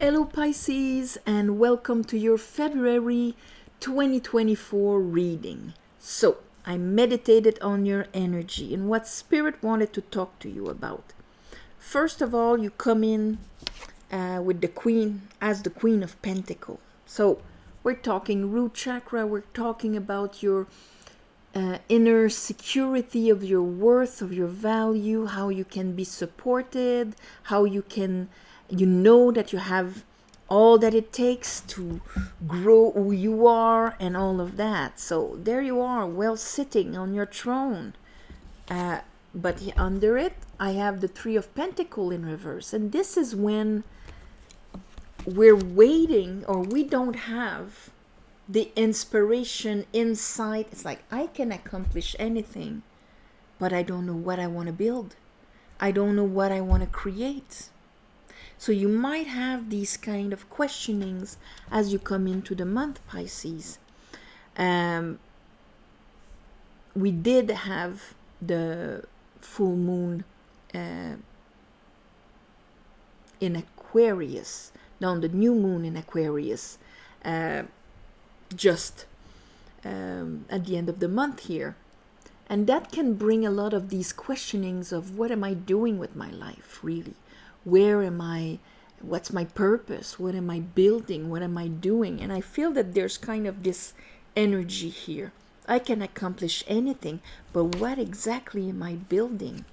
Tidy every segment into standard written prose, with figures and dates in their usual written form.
Hello Pisces and welcome to your February 2024 reading. So, I meditated on your energy and what Spirit wanted to talk to you about. First of all, you come in with the Queen as the Queen of Pentacles. So, we're talking root chakra, we're talking about your inner security of your worth, of your value, how you can be supported, how you know that you have all that it takes to grow who you are and all of that. So there you are, well sitting on your throne. But under it, I have the Three of Pentacles in reverse. And this is when we're waiting or we don't have the inspiration, insight. It's like, I can accomplish anything, but I don't know what I want to build. I don't know what I want to create. So you might have these kind of questionings as you come into the month, Pisces. We did have the full moon in Aquarius, the new moon in Aquarius, just at the end of the month here. And that can bring a lot of these questionings of what am I doing with my life, really? Where am I? What's my purpose? What am I building? What am I doing? And I feel that there's kind of this energy here. I can accomplish anything, but what exactly am I building?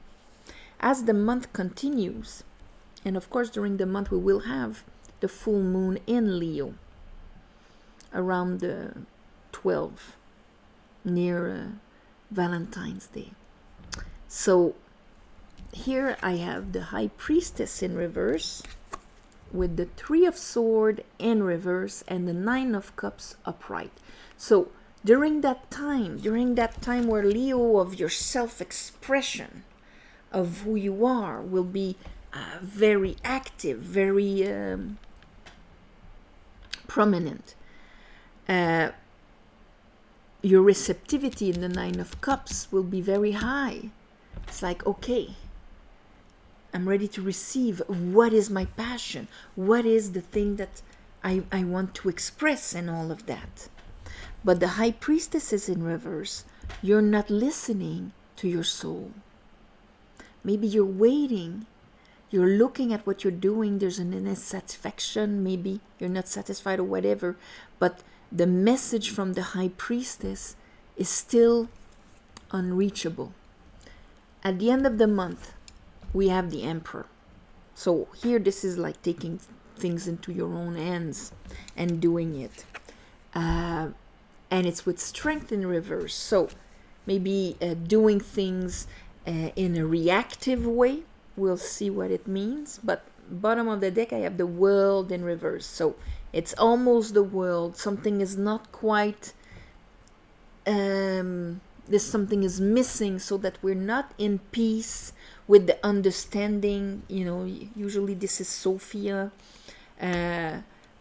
As the month continues, and of course during the month we will have the full moon in Leo around the 12th, near Valentine's Day. So here I have the High Priestess in reverse with the Three of Swords in reverse and the Nine of Cups upright. So during that time where Leo, of your self-expression of who you are, will be very active, very prominent. Your receptivity in the Nine of Cups will be very high. It's like, okay, I'm ready to receive. What is my passion? What is the thing that I want to express and all of that? But the High Priestess is in reverse. You're not listening to your soul. Maybe you're waiting. You're looking at what you're doing. There's an inner satisfaction. Maybe you're not satisfied or whatever. But the message from the High Priestess is still unreachable. At the end of the month, we have the Emperor. So here this is like taking things into your own hands and doing it. And it's with Strength in reverse. So maybe doing things in a reactive way. We'll see what it means. But bottom of the deck, I have the World in reverse. So it's almost the World. Something is not quite... there's something is missing, so that we're not in peace with the understanding. Usually this is Sophia,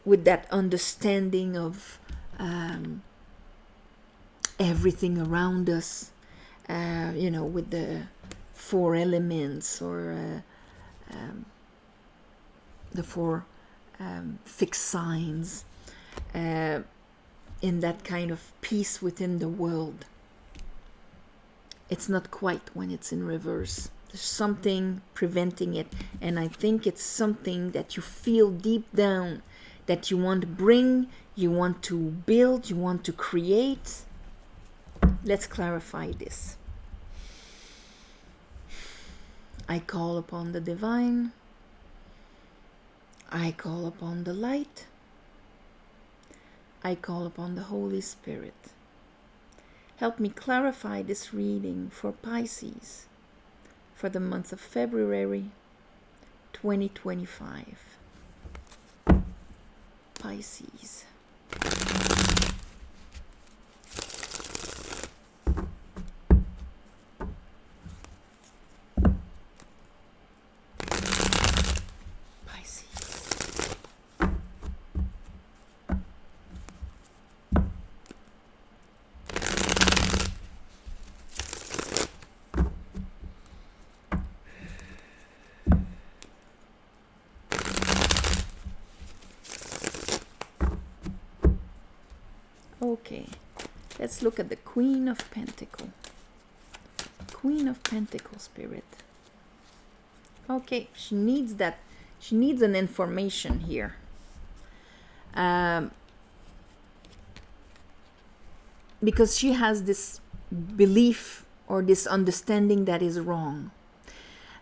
with that understanding of everything around us, with the four elements or the four fixed signs, in that kind of peace within the world. It's not quite when it's in reverse. There's something preventing it, and I think it's something that you feel deep down that you want to bring, you want to build, you want to create. Let's clarify this. I call upon the divine. I call upon the light. I call upon the Holy Spirit. Help me clarify this reading for Pisces for the month of February 2025. Pisces. Okay, let's look at the Queen of Pentacles. Queen of Pentacles spirit. Okay, she needs that. She needs an information here. Because she has this belief or this understanding that is wrong.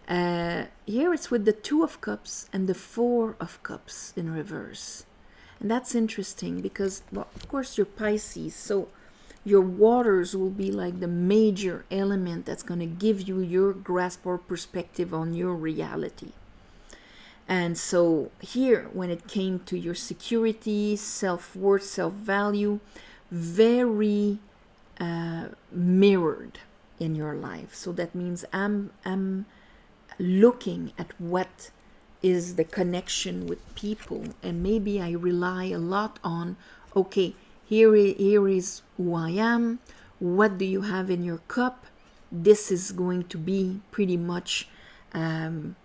Here it's with the Two of Cups and the Four of Cups in reverse. And that's interesting because, well, of course, you're Pisces, so your waters will be like the major element that's going to give you your grasp or perspective on your reality. And so here, when it came to your security, self-worth, self-value, very mirrored in your life. So that means I'm looking at what is the connection with people, and maybe I rely a lot on, okay, here is who I am, what do you have in your cup? This is going to be pretty much on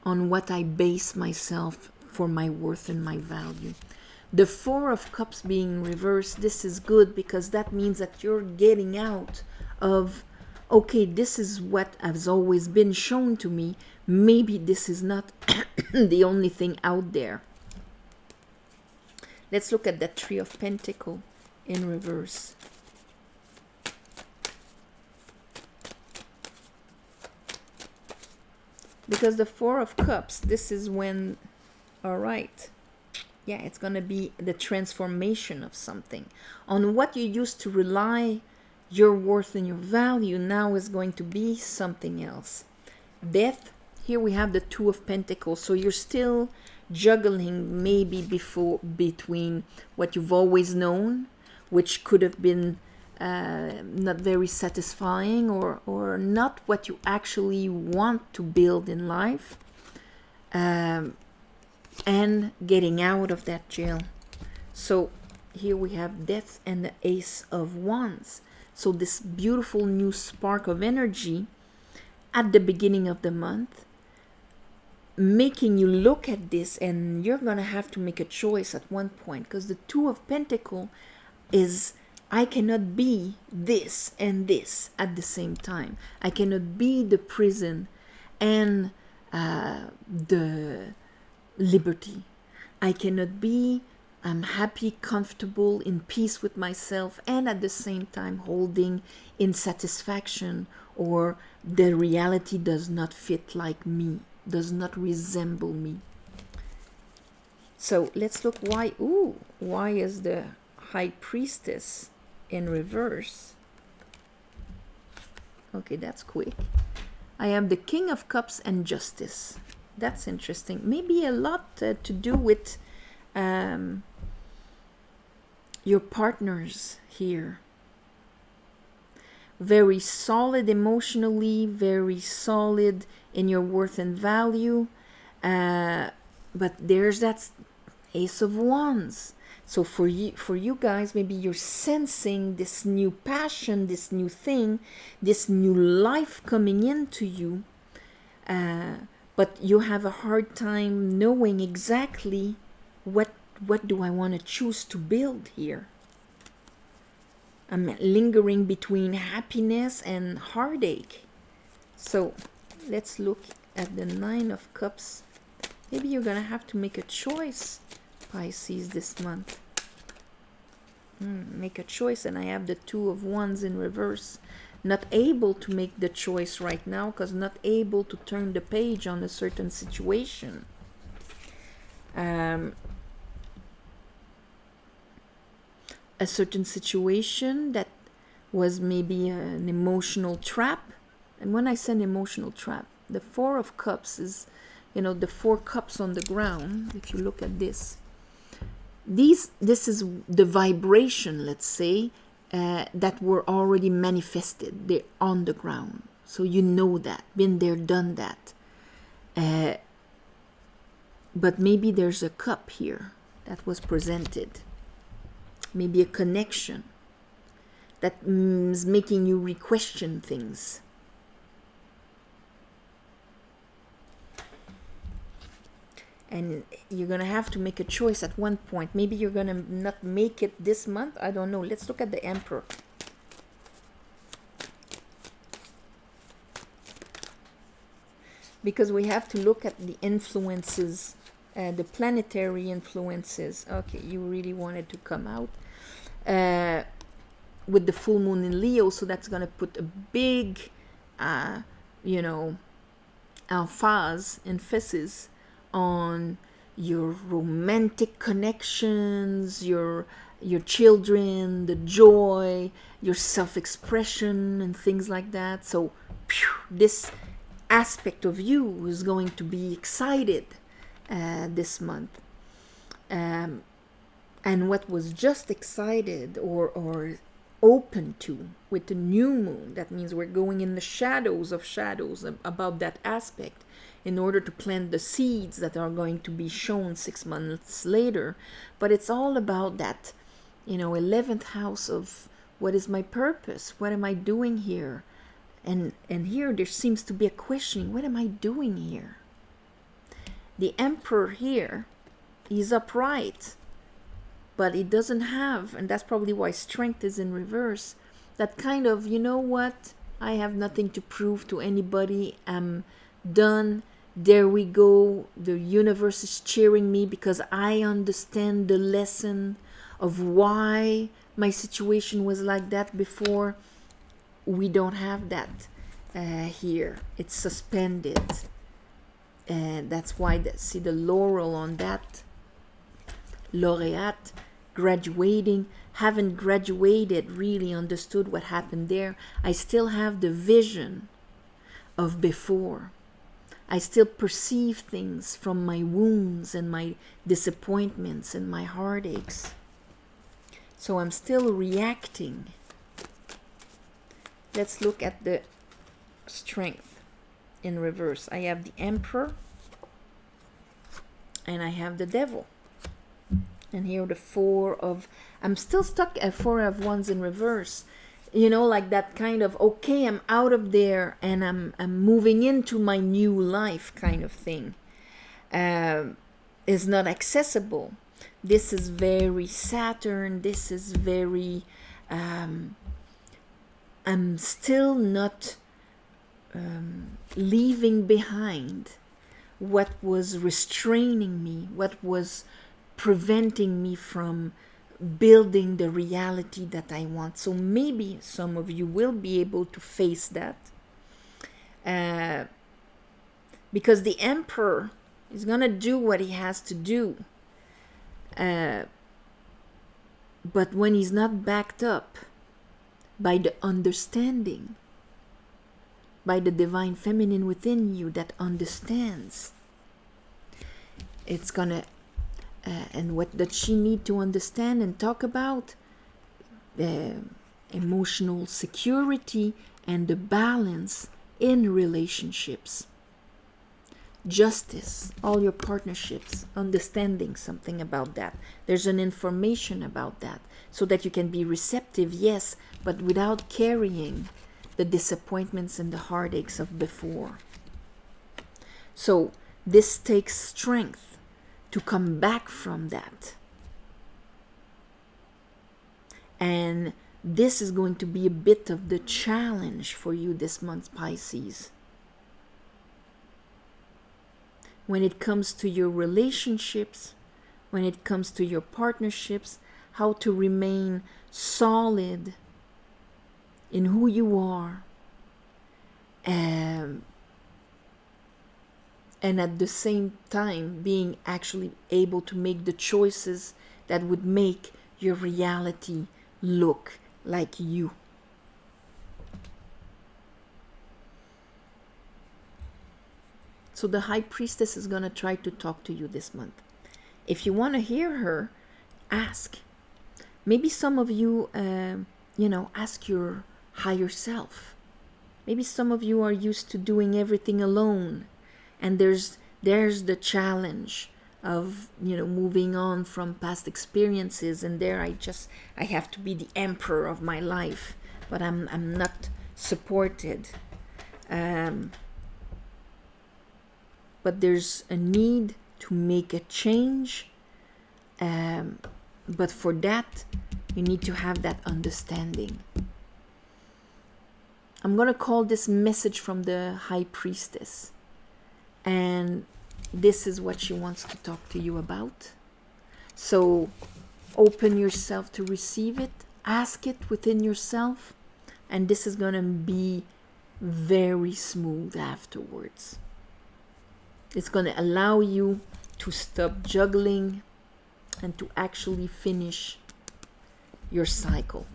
what I base myself for my worth and my value. The Four of Cups being reversed, this is good because that means that you're getting out of, okay, this is what has always been shown to me. Maybe this is not the only thing out there. Let's look at that Three of Pentacles in reverse. Because the Four of Cups, this is when, all right, yeah, it's going to be the transformation of something. On what you used to rely your worth and your value now is going to be something else. Death, here we have the Two of Pentacles. So you're still juggling maybe between what you've always known, which could have been not very satisfying or not what you actually want to build in life, and getting out of that jail. So here we have Death and the Ace of Wands. So this beautiful new spark of energy at the beginning of the month, making you look at this, and you're going to have to make a choice at one point, because the Two of Pentacles is, I cannot be this and this at the same time. I cannot be the prison and the liberty. I cannot be happy, comfortable, in peace with myself, and at the same time holding in satisfaction, or the reality does not fit like me, does not resemble me. So let's look why. Why is the High Priestess in reverse? Okay, that's quick. I have the King of Cups and Justice. That's interesting. Maybe a lot to do with your partners here. Very solid emotionally, very solid in your worth and value. But there's that Ace of Wands. So for you guys, maybe you're sensing this new passion, this new thing, this new life coming into you. But you have a hard time knowing exactly what do I want to choose to build here. I'm lingering between happiness and heartache. So let's look at the Nine of Cups. Maybe you're going to have to make a choice, Pisces, this month. Make a choice, and I have the Two of Wands in reverse. Not able to make the choice right now because not able to turn the page on a certain situation. A certain situation that was maybe an emotional trap. And when I say an emotional trap, the Four of Cups is, the four cups on the ground. If you look at this, this is the vibration, let's say, that were already manifested. They're on the ground. So you know that. Been there, done that. But maybe there's a cup here that was presented. Maybe a connection that is making you re-question things. And you're going to have to make a choice at one point. Maybe you're going to not make it this month. I don't know. Let's look at the Emperor. Because we have to look at the influences, the planetary influences. Okay, you really wanted to come out with the full moon in Leo, so that's going to put a big, you know, emphasis on your romantic connections, your children, the joy, your self-expression, and things like that. So, this aspect of you is going to be excited this month. And what was just excited or open to with the new moon, that means we're going in the shadows of shadows about that aspect in order to plant the seeds that are going to be shown 6 months later. But it's all about that, 11th house of what is my purpose? What am I doing here? And here there seems to be a questioning. What am I doing here? The Emperor here, he's upright, but he doesn't have, and that's probably why strength is in reverse, that kind of, you know what? I have nothing to prove to anybody. I'm done. There we go. The universe is cheering me because I understand the lesson of why my situation was like that before. We don't have that here. It's suspended. And that's why, see the laurel on that. Laureate, graduating. Haven't graduated, really understood what happened there. I still have the vision of before. I still perceive things from my wounds and my disappointments and my heartaches. So I'm still reacting. Let's look at the strength in reverse. I have the Emperor and I have the Devil. And here the Four of... I'm still stuck at Four of Wands in reverse. Like that kind of, okay, I'm out of there and I'm moving into my new life kind of thing. Is not accessible. This is very Saturn. This is very... I'm still not leaving behind what was restraining me, what was preventing me from building the reality that I want. So maybe some of you will be able to face that. Because the Emperor is going to do what he has to do. But when he's not backed up by the understanding, by the divine feminine within you that understands, it's gonna and what does she need to understand and talk about? Emotional security and the balance in relationships. Justice, all your partnerships, understanding something about that. There's an information about that so that you can be receptive, yes, but without carrying the disappointments and the heartaches of before. So this takes strength to come back from that. And this is going to be a bit of the challenge for you this month, Pisces. When it comes to your relationships, when it comes to your partnerships, how to remain solid in who you are, and at the same time being actually able to make the choices that would make your reality look like you. So the High Priestess is going to try to talk to you this month. If you want to hear her, ask. Maybe some of you, ask your higher self. Maybe some of you are used to doing everything alone. And there's the challenge of, moving on from past experiences. And there I have to be the emperor of my life. But I'm not supported. But there's a need to make a change. But for that, you need to have that understanding. I'm going to call this message from the High Priestess. And this is what she wants to talk to you about. So open yourself to receive it. Ask it within yourself. And this is going to be very smooth afterwards. It's going to allow you to stop juggling and to actually finish your cycle.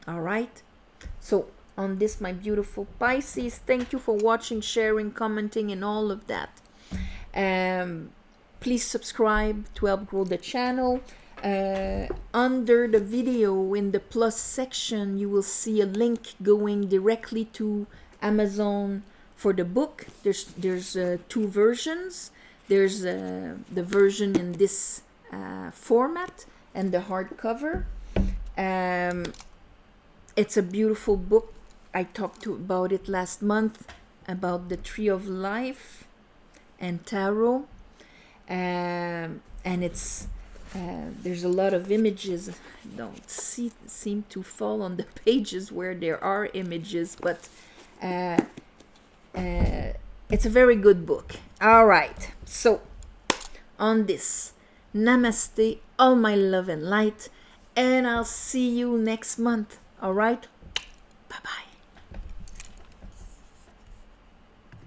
All right? So on this, my beautiful Pisces, thank you for watching, sharing, commenting, and all of that. Please subscribe to help grow the channel. Under the video in the plus section, you will see a link going directly to Amazon for the book. There's two versions. There's the version in this format and the hardcover. It's a beautiful book. I talked about it last month, about the Tree of Life and Tarot. And it's there's a lot of images. Don't seem to fall on the pages where there are images, but it's a very good book. All right, so on this, namaste, all my love and light, and I'll see you next month. All right, bye-bye.